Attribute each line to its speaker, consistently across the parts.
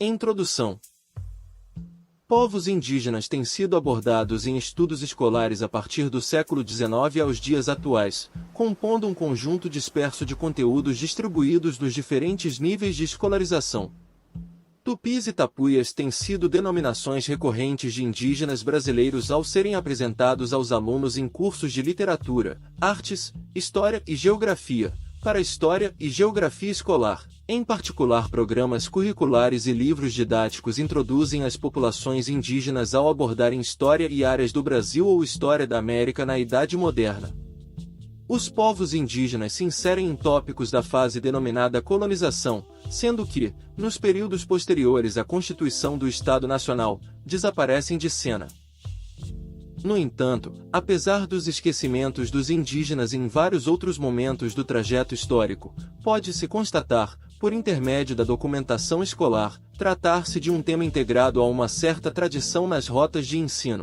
Speaker 1: Introdução. Povos indígenas têm sido abordados em estudos escolares a partir do século XIX aos dias atuais, compondo um conjunto disperso de conteúdos distribuídos nos diferentes níveis de escolarização. Tupis e tapuias têm sido denominações recorrentes de indígenas brasileiros ao serem apresentados aos alunos em cursos de literatura, artes, história e geografia, para história e geografia escolar. Em particular, programas curriculares e livros didáticos introduzem as populações indígenas ao abordarem história e áreas do Brasil ou história da América na Idade Moderna. Os povos indígenas se inserem em tópicos da fase denominada colonização, sendo que, nos períodos posteriores à constituição do Estado Nacional, desaparecem de cena. No entanto, apesar dos esquecimentos dos indígenas em vários outros momentos do trajeto histórico, pode-se constatar, por intermédio da documentação escolar, tratar-se de um tema integrado a uma certa tradição nas rotas de ensino.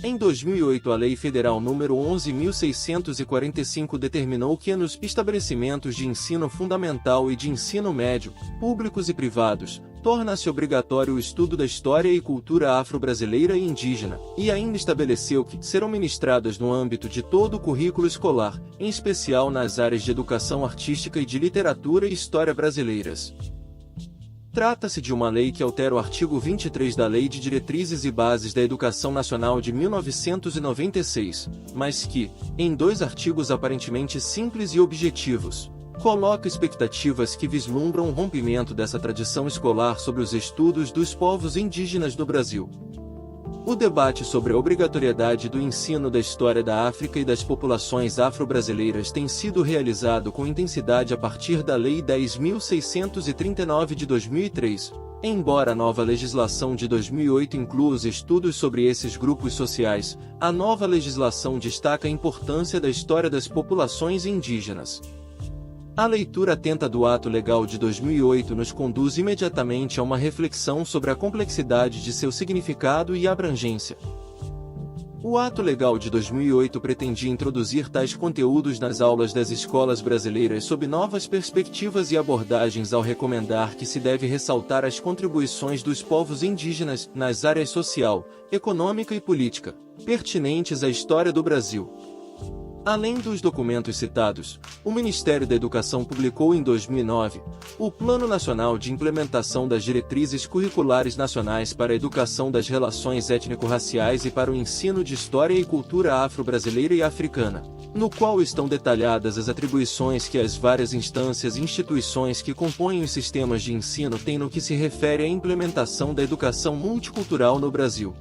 Speaker 1: Em 2008, a Lei Federal nº 11.645 determinou que nos estabelecimentos de ensino fundamental e de ensino médio, públicos e privados, torna-se obrigatório o estudo da história e cultura afro-brasileira e indígena, e ainda estabeleceu que serão ministradas no âmbito de todo o currículo escolar, em especial nas áreas de educação artística e de literatura e história brasileiras. Trata-se de uma lei que altera o artigo 23 da Lei de Diretrizes e Bases da Educação Nacional de 1996, mas que, em dois artigos aparentemente simples e objetivos, coloca expectativas que vislumbram o rompimento dessa tradição escolar sobre os estudos dos povos indígenas do Brasil. O debate sobre a obrigatoriedade do ensino da história da África e das populações afro-brasileiras tem sido realizado com intensidade a partir da Lei 10.639 de 2003, embora a nova legislação de 2008 inclua os estudos sobre esses grupos sociais. A nova legislação destaca a importância da história das populações indígenas. A leitura atenta do ato legal de 2008 nos conduz imediatamente a uma reflexão sobre a complexidade de seu significado e abrangência. O ato legal de 2008 pretendia introduzir tais conteúdos nas aulas das escolas brasileiras sob novas perspectivas e abordagens ao recomendar que se deve ressaltar as contribuições dos povos indígenas nas áreas social, econômica e política, pertinentes à história do Brasil. Além dos documentos citados, o Ministério da Educação publicou em 2009 o Plano Nacional de Implementação das Diretrizes Curriculares Nacionais para a Educação das Relações Étnico-Raciais e para o Ensino de História e Cultura Afro-Brasileira e Africana, no qual estão detalhadas as atribuições que as várias instâncias e instituições que compõem os sistemas de ensino têm no que se refere à implementação da educação multicultural no Brasil.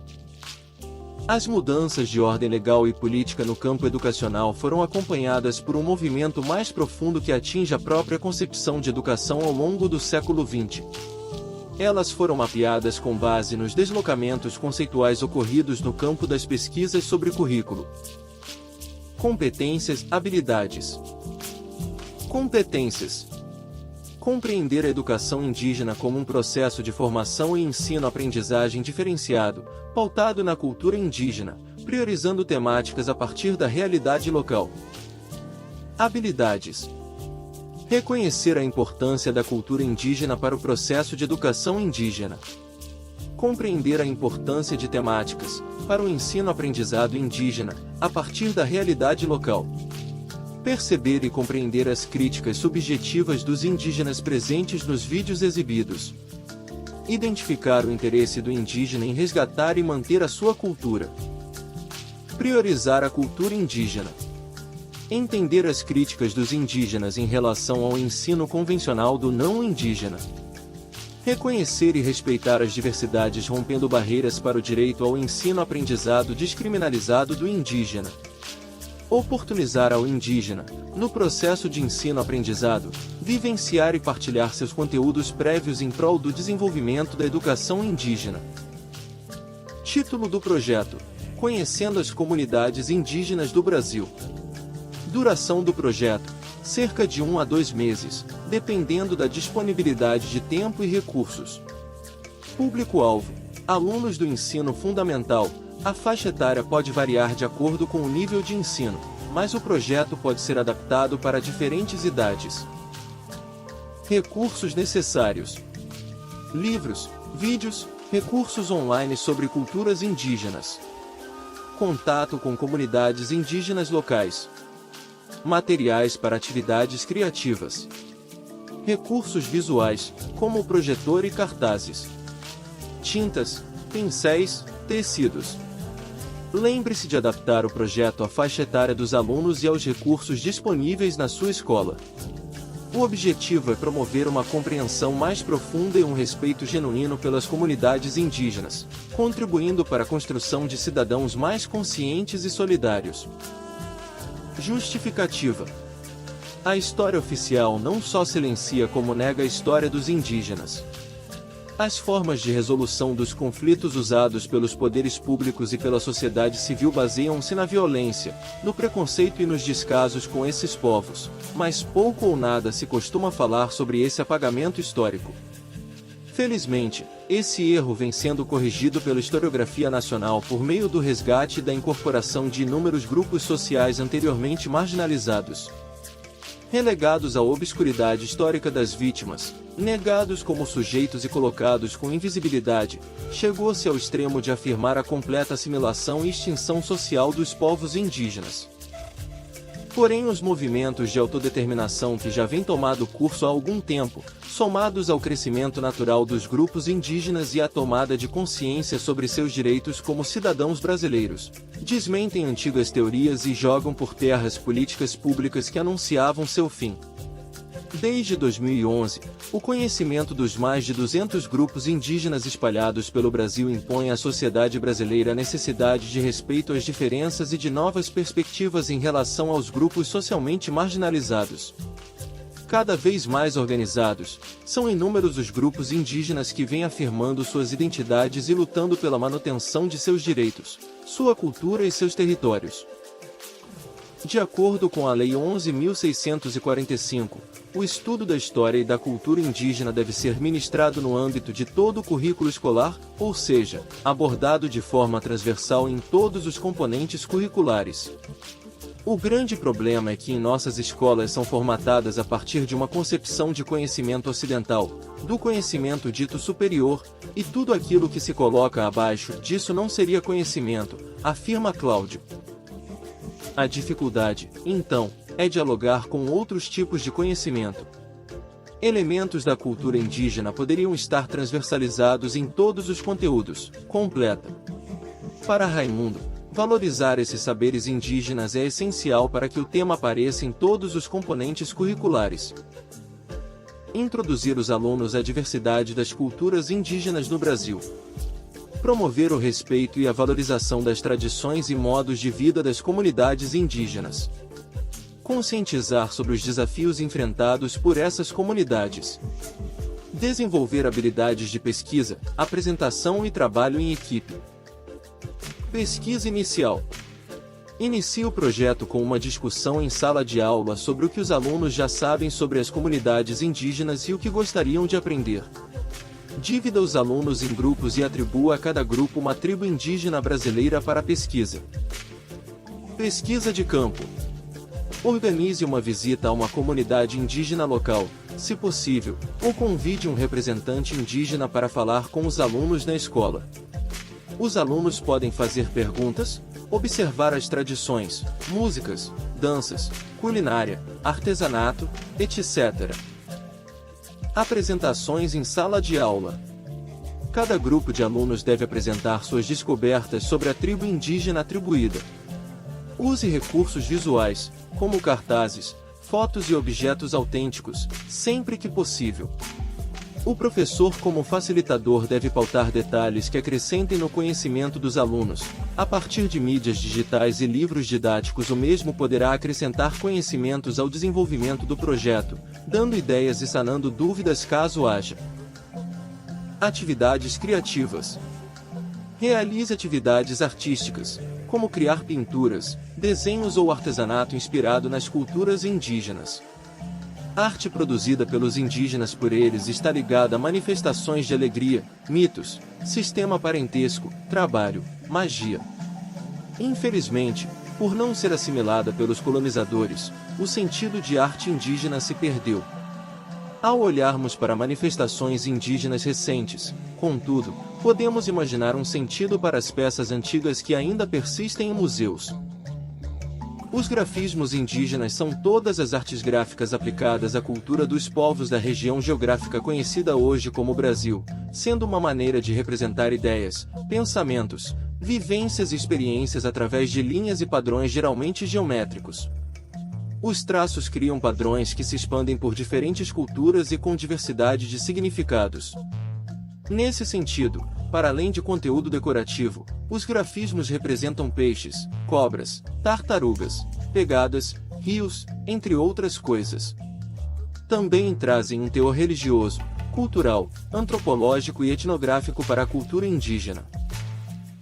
Speaker 1: As mudanças de ordem legal e política no campo educacional foram acompanhadas por um movimento mais profundo que atinge a própria concepção de educação ao longo do século XX. Elas foram mapeadas com base nos deslocamentos conceituais ocorridos no campo das pesquisas sobre currículo. Competências, habilidades. Competências. Compreender a educação indígena como um processo de formação e ensino-aprendizagem diferenciado, pautado na cultura indígena, priorizando temáticas a partir da realidade local. Habilidades. Reconhecer a importância da cultura indígena para o processo de educação indígena. Compreender a importância de temáticas, para o ensino-aprendizado indígena, a partir da realidade local. Perceber e compreender as críticas subjetivas dos indígenas presentes nos vídeos exibidos. Identificar o interesse do indígena em resgatar e manter a sua cultura. Priorizar a cultura indígena. Entender as críticas dos indígenas em relação ao ensino convencional do não indígena. Reconhecer e respeitar as diversidades rompendo barreiras para o direito ao ensino-aprendizado descriminalizado do indígena. Oportunizar ao indígena, no processo de ensino-aprendizado, vivenciar e partilhar seus conteúdos prévios em prol do desenvolvimento da educação indígena. Título do projeto: Conhecendo as Comunidades Indígenas do Brasil. Duração do projeto: cerca de 1 a 2 meses, dependendo da disponibilidade de tempo e recursos. Público-alvo: alunos do ensino fundamental. A faixa etária pode variar de acordo com o nível de ensino, mas o projeto pode ser adaptado para diferentes idades. Recursos necessários: livros, vídeos, recursos online sobre culturas indígenas, contato com comunidades indígenas locais, materiais para atividades criativas, recursos visuais, como projetor e cartazes, tintas, pincéis, tecidos. Lembre-se de adaptar o projeto à faixa etária dos alunos e aos recursos disponíveis na sua escola. O objetivo é promover uma compreensão mais profunda e um respeito genuíno pelas comunidades indígenas, contribuindo para a construção de cidadãos mais conscientes e solidários. Justificativa: a história oficial não só silencia como nega a história dos indígenas. As formas de resolução dos conflitos usados pelos poderes públicos e pela sociedade civil baseiam-se na violência, no preconceito e nos descasos com esses povos, mas pouco ou nada se costuma falar sobre esse apagamento histórico. Felizmente, esse erro vem sendo corrigido pela historiografia nacional por meio do resgate e da incorporação de inúmeros grupos sociais anteriormente marginalizados, relegados à obscuridade histórica das vítimas, negados como sujeitos e colocados com invisibilidade. Chegou-se ao extremo de afirmar a completa assimilação e extinção social dos povos indígenas. Porém, os movimentos de autodeterminação que já vêm tomado curso há algum tempo, somados ao crescimento natural dos grupos indígenas e à tomada de consciência sobre seus direitos como cidadãos brasileiros, desmentem antigas teorias e jogam por terra as políticas públicas que anunciavam seu fim. Desde 2011, o conhecimento dos mais de 200 grupos indígenas espalhados pelo Brasil impõe à sociedade brasileira a necessidade de respeito às diferenças e de novas perspectivas em relação aos grupos socialmente marginalizados. Cada vez mais organizados, são inúmeros os grupos indígenas que vêm afirmando suas identidades e lutando pela manutenção de seus direitos, sua cultura e seus territórios. De acordo com a Lei 11.645, o estudo da história e da cultura indígena deve ser ministrado no âmbito de todo o currículo escolar, ou seja, abordado de forma transversal em todos os componentes curriculares. O grande problema é que em nossas escolas são formatadas a partir de uma concepção de conhecimento ocidental, do conhecimento dito superior, e tudo aquilo que se coloca abaixo disso não seria conhecimento, afirma Cláudio. A dificuldade, então, é dialogar com outros tipos de conhecimento. Elementos da cultura indígena poderiam estar transversalizados em todos os conteúdos, completa. Para Raimundo, valorizar esses saberes indígenas é essencial para que o tema apareça em todos os componentes curriculares. Introduzir os alunos à diversidade das culturas indígenas no Brasil. Promover o respeito e a valorização das tradições e modos de vida das comunidades indígenas. Conscientizar sobre os desafios enfrentados por essas comunidades. Desenvolver habilidades de pesquisa, apresentação e trabalho em equipe. Pesquisa inicial. Inicie o projeto com uma discussão em sala de aula sobre o que os alunos já sabem sobre as comunidades indígenas e o que gostariam de aprender. Divida os alunos em grupos e atribua a cada grupo uma tribo indígena brasileira para a pesquisa. Pesquisa de campo. Organize uma visita a uma comunidade indígena local, se possível, ou convide um representante indígena para falar com os alunos na escola. Os alunos podem fazer perguntas, observar as tradições, músicas, danças, culinária, artesanato, etc. Apresentações em sala de aula. Cada grupo de alunos deve apresentar suas descobertas sobre a tribo indígena atribuída. Use recursos visuais, como cartazes, fotos e objetos autênticos, sempre que possível. O professor, como facilitador, deve pautar detalhes que acrescentem no conhecimento dos alunos. A partir de mídias digitais e livros didáticos, o mesmo poderá acrescentar conhecimentos ao desenvolvimento do projeto, dando ideias e sanando dúvidas caso haja. Atividades criativas. Realize atividades artísticas, como criar pinturas, desenhos ou artesanato inspirado nas culturas indígenas. A arte produzida pelos indígenas por eles está ligada a manifestações de alegria, mitos, sistema parentesco, trabalho, magia. Infelizmente, por não ser assimilada pelos colonizadores, o sentido de arte indígena se perdeu. Ao olharmos para manifestações indígenas recentes, contudo, podemos imaginar um sentido para as peças antigas que ainda persistem em museus. Os grafismos indígenas são todas as artes gráficas aplicadas à cultura dos povos da região geográfica conhecida hoje como Brasil, sendo uma maneira de representar ideias, pensamentos, vivências e experiências através de linhas e padrões geralmente geométricos. Os traços criam padrões que se expandem por diferentes culturas e com diversidade de significados. Nesse sentido, para além de conteúdo decorativo, os grafismos representam peixes, cobras, tartarugas, pegadas, rios, entre outras coisas. Também trazem um teor religioso, cultural, antropológico e etnográfico para a cultura indígena.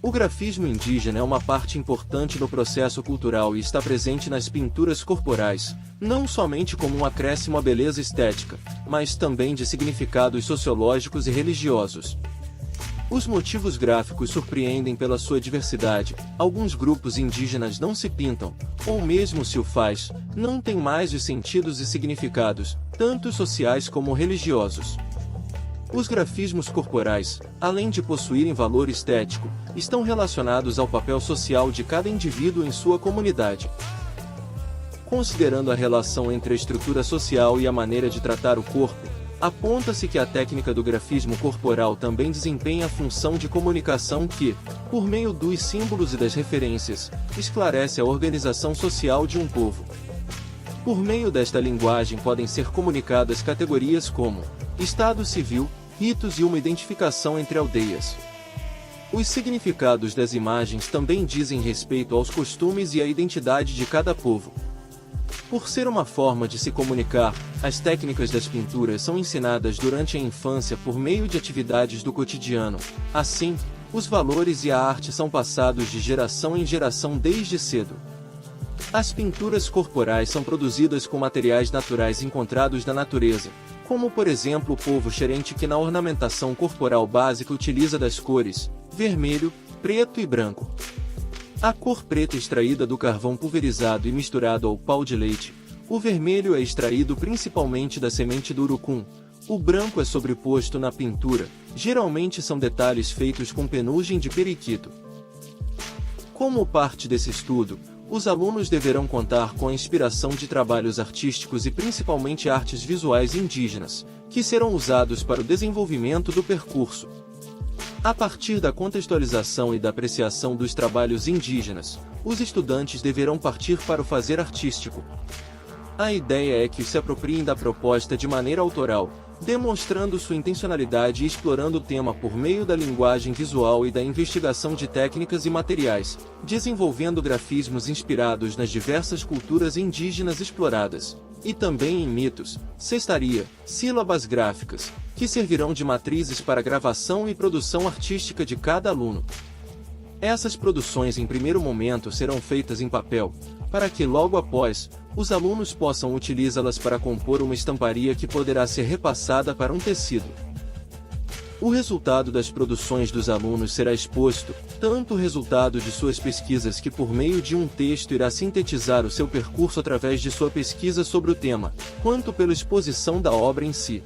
Speaker 1: O grafismo indígena é uma parte importante do processo cultural e está presente nas pinturas corporais, não somente como um acréscimo à beleza estética, mas também de significados sociológicos e religiosos. Os motivos gráficos surpreendem pela sua diversidade. Alguns grupos indígenas não se pintam, ou mesmo se o faz, não tem mais de sentidos e significados, tanto sociais como religiosos. Os grafismos corporais, além de possuírem valor estético, estão relacionados ao papel social de cada indivíduo em sua comunidade. Considerando a relação entre a estrutura social e a maneira de tratar o corpo, aponta-se que a técnica do grafismo corporal também desempenha a função de comunicação que, por meio dos símbolos e das referências, esclarece a organização social de um povo. Por meio desta linguagem podem ser comunicadas categorias como estado civil, ritos e uma identificação entre aldeias. Os significados das imagens também dizem respeito aos costumes e à identidade de cada povo. Por ser uma forma de se comunicar, as técnicas das pinturas são ensinadas durante a infância por meio de atividades do cotidiano. Assim, os valores e a arte são passados de geração em geração desde cedo. As pinturas corporais são produzidas com materiais naturais encontrados na natureza, como por exemplo o povo xerente que na ornamentação corporal básica utiliza das cores vermelho, preto e branco. A cor preta é extraída do carvão pulverizado e misturado ao pau de leite, o vermelho é extraído principalmente da semente do urucum, o branco é sobreposto na pintura, geralmente são detalhes feitos com penugem de periquito. Como parte desse estudo, os alunos deverão contar com a inspiração de trabalhos artísticos e principalmente artes visuais indígenas, que serão usados para o desenvolvimento do percurso. A partir da contextualização e da apreciação dos trabalhos indígenas, os estudantes deverão partir para o fazer artístico. A ideia é que se apropriem da proposta de maneira autoral, demonstrando sua intencionalidade e explorando o tema por meio da linguagem visual e da investigação de técnicas e materiais, desenvolvendo grafismos inspirados nas diversas culturas indígenas exploradas, e também em mitos, cestaria, sílabas gráficas, que servirão de matrizes para a gravação e produção artística de cada aluno. Essas produções em primeiro momento serão feitas em papel, para que logo após, os alunos possam utilizá-las para compor uma estamparia que poderá ser repassada para um tecido. O resultado das produções dos alunos será exposto, tanto o resultado de suas pesquisas que por meio de um texto irá sintetizar o seu percurso através de sua pesquisa sobre o tema, quanto pela exposição da obra em si.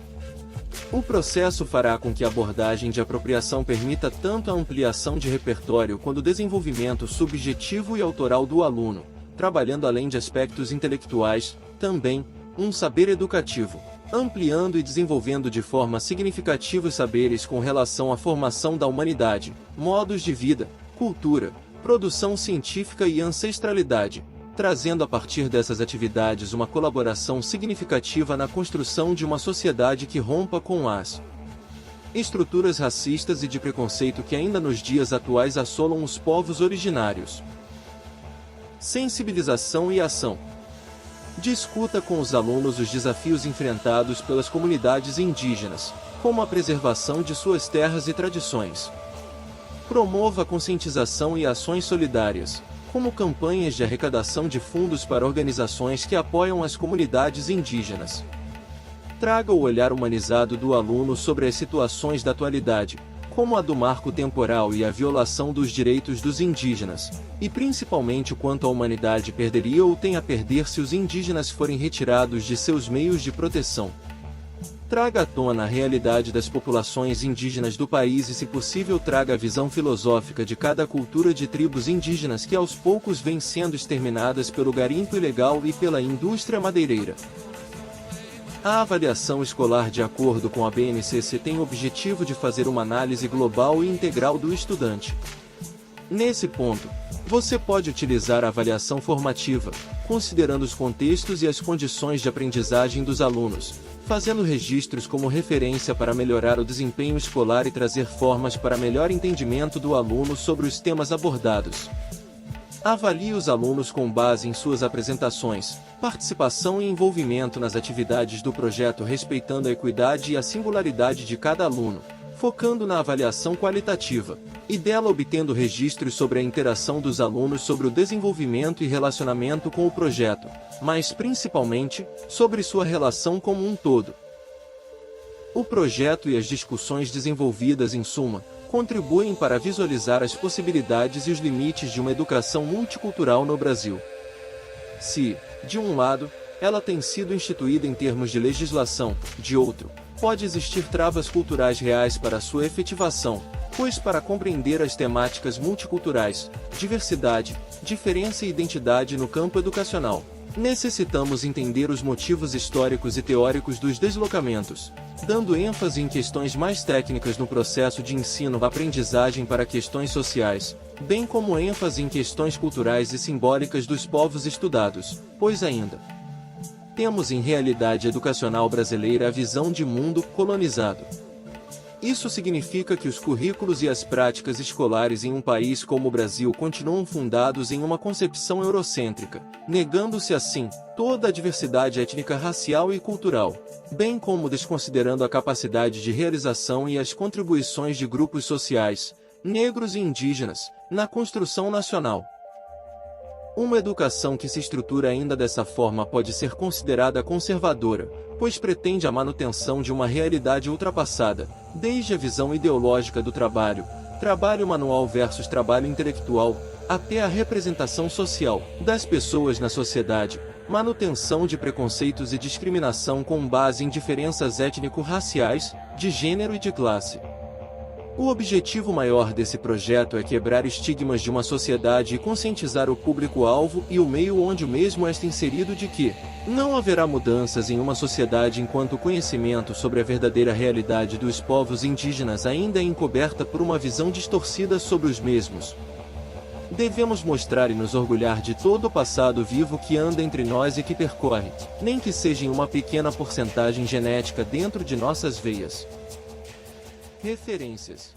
Speaker 1: O processo fará com que a abordagem de apropriação permita tanto a ampliação de repertório quanto o desenvolvimento subjetivo e autoral do aluno, trabalhando além de aspectos intelectuais, também, um saber educativo, ampliando e desenvolvendo de forma significativa os saberes com relação à formação da humanidade, modos de vida, cultura, produção científica e ancestralidade, trazendo a partir dessas atividades uma colaboração significativa na construção de uma sociedade que rompa com as estruturas racistas e de preconceito que ainda nos dias atuais assolam os povos originários. Sensibilização e ação. Discuta com os alunos os desafios enfrentados pelas comunidades indígenas, como a preservação de suas terras e tradições. Promova a conscientização e ações solidárias, como campanhas de arrecadação de fundos para organizações que apoiam as comunidades indígenas. Traga o olhar humanizado do aluno sobre as situações da atualidade, como a do marco temporal e a violação dos direitos dos indígenas, e principalmente o quanto a humanidade perderia ou tem a perder se os indígenas forem retirados de seus meios de proteção. Traga à tona a realidade das populações indígenas do país e, se possível, traga a visão filosófica de cada cultura de tribos indígenas que aos poucos vêm sendo exterminadas pelo garimpo ilegal e pela indústria madeireira. A avaliação escolar, de acordo com a BNCC, tem o objetivo de fazer uma análise global e integral do estudante. Nesse ponto, você pode utilizar a avaliação formativa, considerando os contextos e as condições de aprendizagem dos alunos, fazendo registros como referência para melhorar o desempenho escolar e trazer formas para melhor entendimento do aluno sobre os temas abordados. Avalie os alunos com base em suas apresentações, participação e envolvimento nas atividades do projeto, respeitando a equidade e a singularidade de cada aluno, focando na avaliação qualitativa, e dela obtendo registros sobre a interação dos alunos sobre o desenvolvimento e relacionamento com o projeto, mas principalmente, sobre sua relação como um todo. O projeto e as discussões desenvolvidas, em suma, contribuem para visualizar as possibilidades e os limites de uma educação multicultural no Brasil. Se, de um lado, ela tem sido instituída em termos de legislação, de outro, pode existir travas culturais reais para sua efetivação, pois para compreender as temáticas multiculturais, diversidade, diferença e identidade no campo educacional, necessitamos entender os motivos históricos e teóricos dos deslocamentos, dando ênfase em questões mais técnicas no processo de ensino-aprendizagem para questões sociais, bem como ênfase em questões culturais e simbólicas dos povos estudados, pois ainda temos em realidade educacional brasileira a visão de mundo colonizado. Isso significa que os currículos e as práticas escolares em um país como o Brasil continuam fundados em uma concepção eurocêntrica, negando-se assim toda a diversidade étnica, racial e cultural, bem como desconsiderando a capacidade de realização e as contribuições de grupos sociais, negros e indígenas, na construção nacional. Uma educação que se estrutura ainda dessa forma pode ser considerada conservadora, pois pretende a manutenção de uma realidade ultrapassada, desde a visão ideológica do trabalho, trabalho manual versus trabalho intelectual, até a representação social das pessoas na sociedade, manutenção de preconceitos e discriminação com base em diferenças étnico-raciais, de gênero e de classe. O objetivo maior desse projeto é quebrar estigmas de uma sociedade e conscientizar o público-alvo e o meio onde o mesmo está inserido de que não haverá mudanças em uma sociedade enquanto o conhecimento sobre a verdadeira realidade dos povos indígenas ainda é encoberta por uma visão distorcida sobre os mesmos. Devemos mostrar e nos orgulhar de todo o passado vivo que anda entre nós e que percorre, nem que seja em uma pequena porcentagem genética dentro de nossas veias. Referências.